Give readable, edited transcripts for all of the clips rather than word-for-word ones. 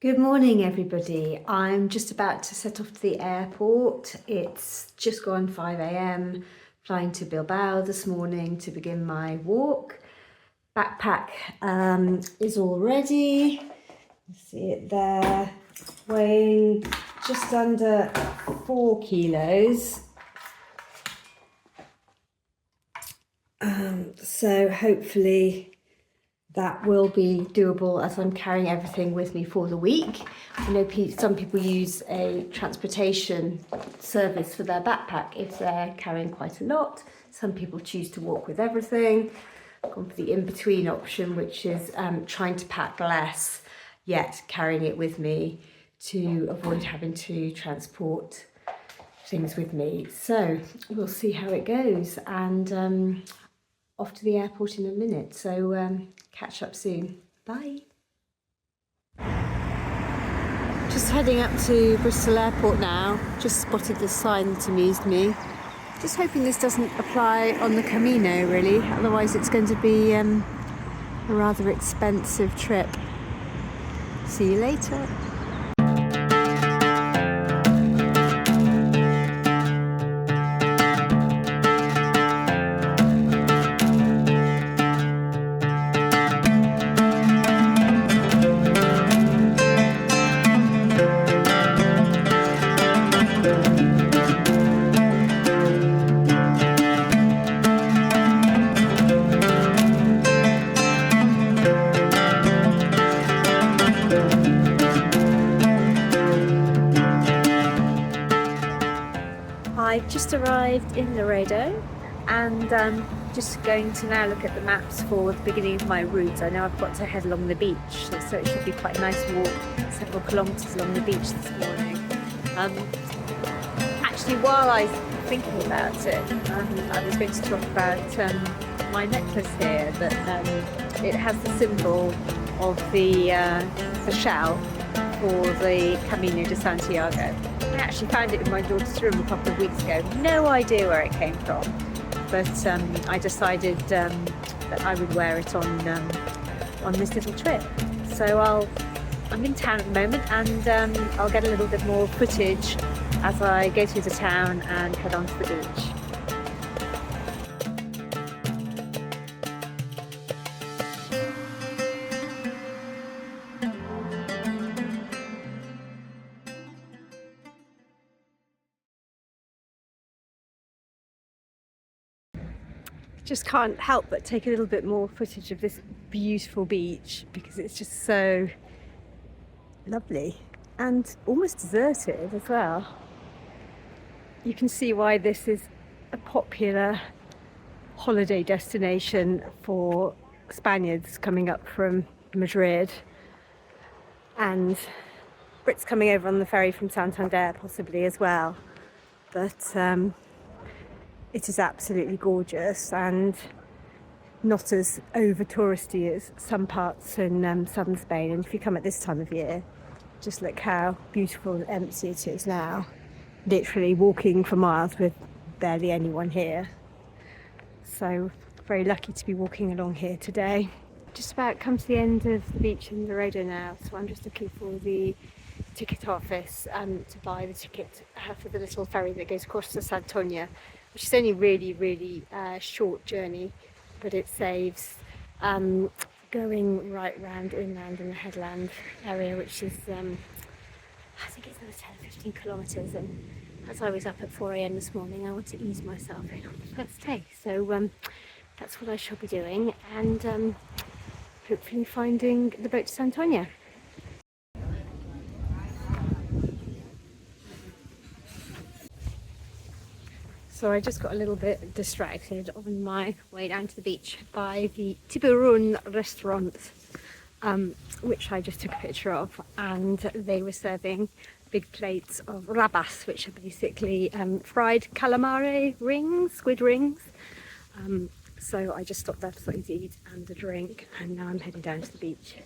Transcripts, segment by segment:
Good morning, everybody. I'm just about to set off to the airport. It's just gone 5 a.m. Flying to Bilbao this morning to begin my walk. Backpack is all ready. You see it there, weighing just under 4 kilos. So hopefully that will be doable as I'm carrying everything with me for the week. I know some people use a transportation service for their backpack if they're carrying quite a lot. Some people choose to walk with everything. I've gone for the in-between option, which is trying to pack less, yet carrying it with me to avoid having to transport things with me. So we'll see how it goes, and off to the airport in a minute. So catch up soon. Bye. Just heading up to Bristol Airport now. Just spotted this sign that amused me. Just hoping this doesn't apply on the Camino, really. Otherwise it's going to be a rather expensive trip. See you later. I've just arrived in Laredo and just going to now look at the maps for the beginning of my route. I know I've got to head along the beach, so it should be quite a nice walk, several kilometres along the beach this morning. Actually, while I was thinking about it, I was going to talk about my necklace here, that it has the symbol of the shell for the Camino de Santiago. I actually found it in my daughter's room a couple of weeks ago. No idea where it came from, but I decided that I would wear it on this little trip. So I'm in town at the moment, and I'll get a little bit more footage as I go through the town and head on to the beach. Just can't help but take a little bit more footage of this beautiful beach because it's just so lovely and almost deserted as well. You can see why this is a popular holiday destination for Spaniards coming up from Madrid and Brits coming over on the ferry from Santander possibly as well. But it is absolutely gorgeous and not as over touristy as some parts in southern Spain. And if you come at this time of year, just look how beautiful and empty it is now. Literally walking for miles with barely anyone here. So very lucky to be walking along here today. Just about come to the end of the beach in Laredo now, so I'm just looking for the ticket office to buy the ticket for the little ferry that goes across to Santoña, which is only really short journey, but it saves going right round inland in the headland area, which is I think it's another 10 or 15 kilometres. And as I was up at 4 a.m. this morning, I want to ease myself in on the first day, so that's what I shall be doing, and hopefully finding the boat to Santoña. So I just got a little bit distracted on my way down to the beach by the Tiburón restaurant, which I just took a picture of, and they were serving big plates of rabas, which are basically fried calamari rings, squid rings. So I just stopped there for something to eat and a drink, and now I'm heading down to the beach.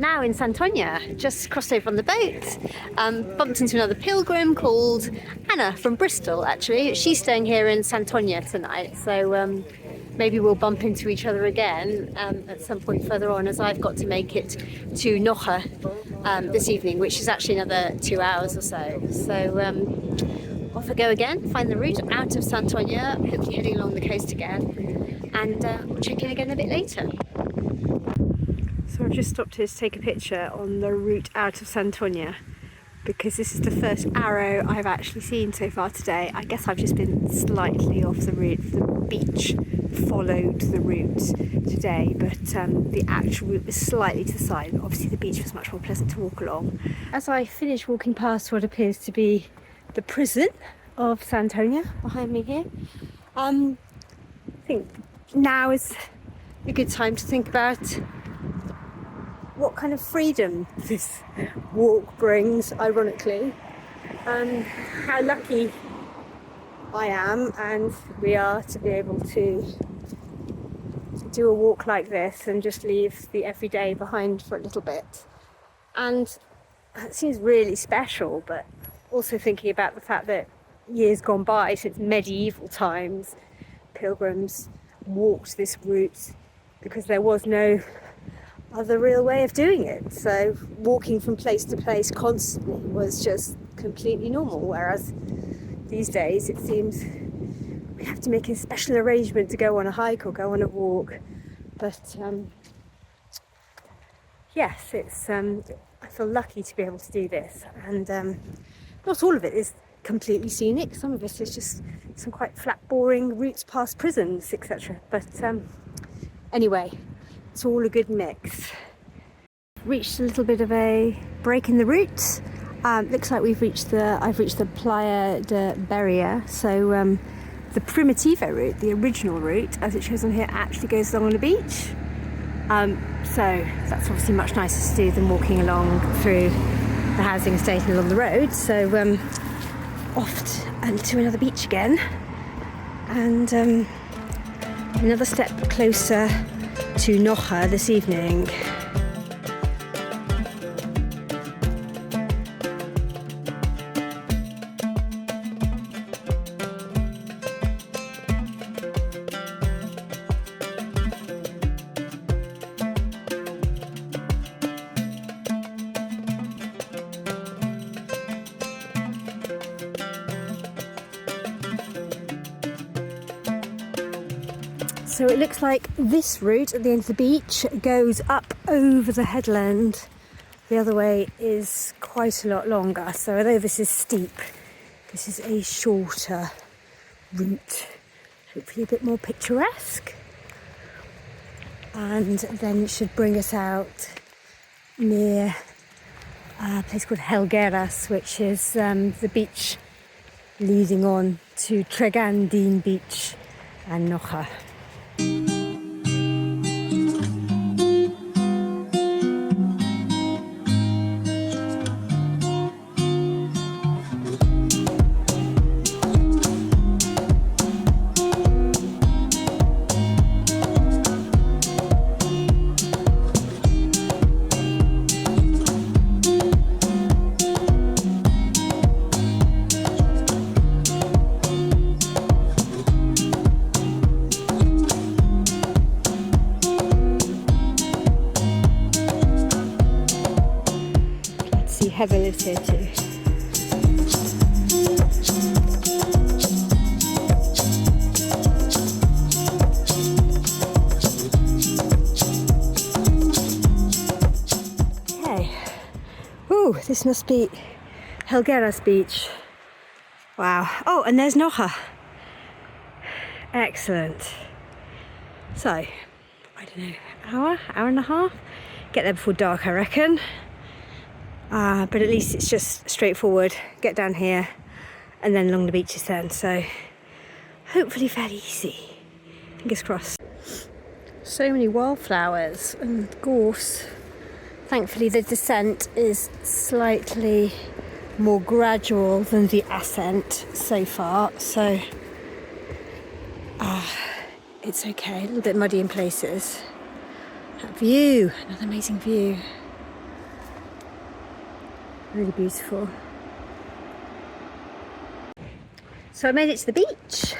now in Santoña, just crossed over on the boat, bumped into another pilgrim called Anna from Bristol, actually. She's staying here in Santoña tonight, so maybe we'll bump into each other again at some point further on, as I've got to make it to Noja this evening, which is actually another 2 hours or so. So off I go again, find the route out of Santoña, hopefully heading along the coast again, and we'll check in again a bit later. So I've just stopped here to take a picture on the route out of Santoña, because this is the first arrow I've actually seen so far today. I guess I've just been slightly off the route. The beach followed the route today, but the actual route was slightly to the side. Obviously the beach was much more pleasant to walk along. As I finish walking past what appears to be the prison of Santoña behind me here, I think now is a good time to think about what kind of freedom this walk brings, ironically, and how lucky I am and we are to be able to do a walk like this and just leave the everyday behind for a little bit. And it seems really special, but also thinking about the fact that years gone by, since medieval times, pilgrims walked this route because there was no other real way of doing it. So walking from place to place constantly was just completely normal, whereas these days it seems we have to make a special arrangement to go on a hike or go on a walk. But yes, it's I feel lucky to be able to do this, and not all of it is completely scenic. Some of it is just some quite flat, boring routes past prisons, etc. But anyway, it's all a good mix. Reached a little bit of a break in the route. Looks like I've reached the Playa de Berria. So the Primitivo route, the original route, as it shows on here, actually goes along on the beach. So that's obviously much nicer to do than walking along through the housing estate and along the road. So off to another beach again, and another step closer to Noja this evening. So it looks like this route at the end of the beach goes up over the headland. The other way is quite a lot longer. So although this is steep, this is a shorter route, hopefully a bit more picturesque. And then it should bring us out near a place called Helgueras, which is the beach leading on to Tregandin beach and Noja. Heather lives here too. Okay. Ooh, this must be Helgueras Beach. Wow. Oh, and there's Noja. Excellent. So, I don't know, hour and a half? Get there before dark, I reckon. But at least it's just straightforward, get down here and then along the beaches then, so hopefully fairly easy, fingers crossed. So many wildflowers and gorse. Thankfully the descent is slightly more gradual than the ascent so far, so it's okay, a little bit muddy in places. That view, another amazing view. Really beautiful. So I made it to the beach.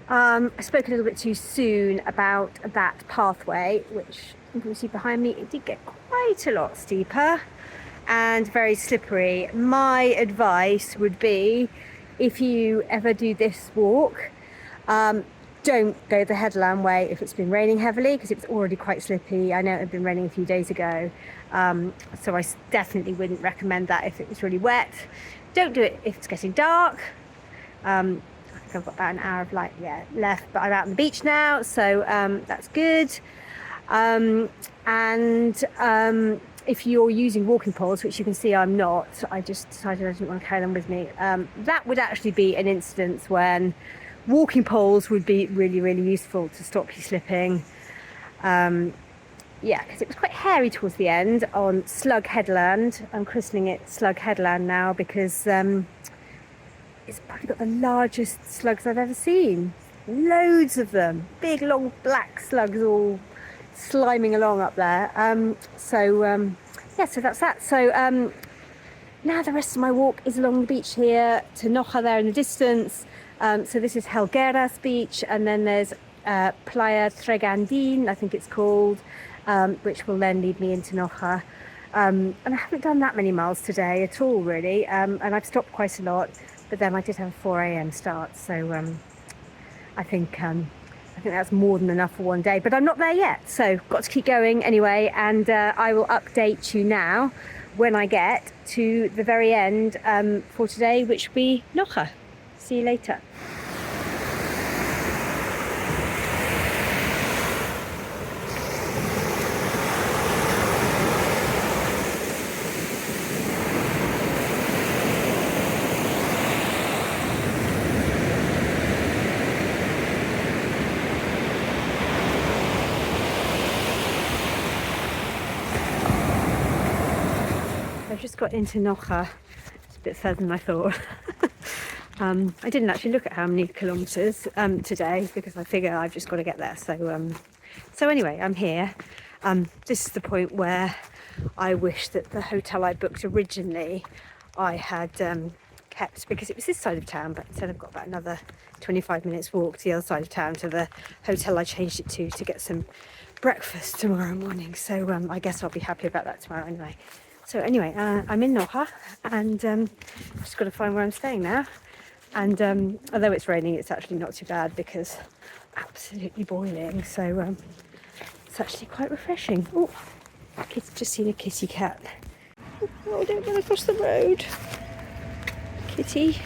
I spoke a little bit too soon about that pathway, which you can see behind me. It did get quite a lot steeper and very slippery. My advice would be, if you ever do this walk, don't go the headland way if it's been raining heavily, because it's already quite slippy. I know it had been raining a few days ago, so I definitely wouldn't recommend that if it was really wet. Don't do it if it's getting dark. I think I've got about an hour of light left, but I'm out on the beach now, so that's good. If you're using walking poles, which you can see I'm not, I just decided I didn't want to carry them with me, that would actually be an instance when walking poles would be really, really useful to stop you slipping. Yeah, because it was quite hairy towards the end on Slug Headland. I'm christening it Slug Headland now because it's probably got the largest slugs I've ever seen. Loads of them, big long black slugs all sliming along up there. Yeah, so that's that. So now the rest of my walk is along the beach here to Noja there in the distance. So this is Helgueras beach, and then there's Playa de Tregandin, I think it's called, which will then lead me into Noja. And I haven't done that many miles today at all, really, and I've stopped quite a lot, but then I did have a 4 a.m. start, so I think that's more than enough for one day, but I'm not there yet, so got to keep going anyway, and I will update you now when I get to the very end for today, which will be Noja. See you later. I've just got into Noja. It's a bit further than I thought. I didn't actually look at how many kilometres today because I figure I've just got to get there. So anyway, I'm here. This is the point where I wish that the hotel I booked originally I had kept, because it was this side of town, but instead I've got about another 25 minutes walk to the other side of town to the hotel I changed it to get some breakfast tomorrow morning. So I guess I'll be happy about that tomorrow anyway. So anyway, I'm in Noja, and I've just got to find where I'm staying now. And although it's raining, it's actually not too bad because absolutely boiling. So it's actually quite refreshing. Oh, just seen a kitty cat. Oh, don't run across the road, kitty.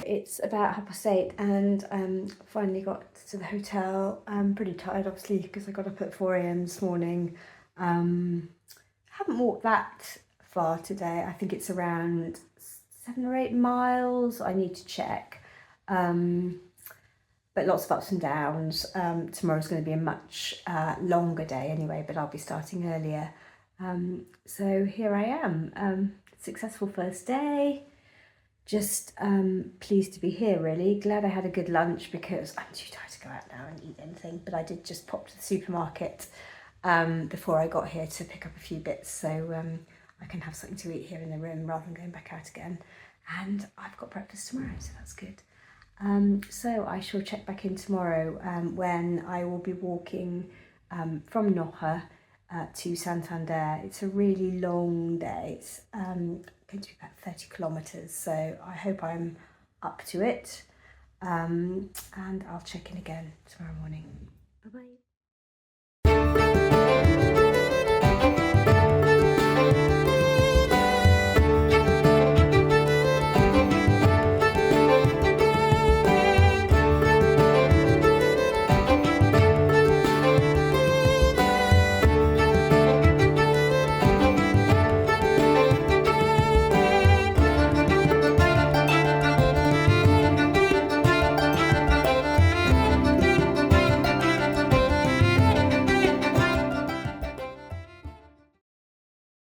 It's about 8:30 and finally got to the hotel. I'm pretty tired, obviously, because I got up at 4 a.m. this morning. Haven't walked that far today. I think it's around 7 or 8 miles. I need to check. But lots of ups and downs. Tomorrow's going to be a much longer day anyway, but I'll be starting earlier. So here I am. Successful first day. Just pleased to be here, really. Glad I had a good lunch because I'm too tired to go out now and eat anything. But I did just pop to the supermarket before I got here to pick up a few bits, so I can have something to eat here in the room rather than going back out again. And I've got breakfast tomorrow, so that's good. So I shall check back in tomorrow when I will be walking from Noja to Santander. It's a really long day. It's going to be about 30 kilometres, so I hope I'm up to it. And I'll check in again tomorrow morning.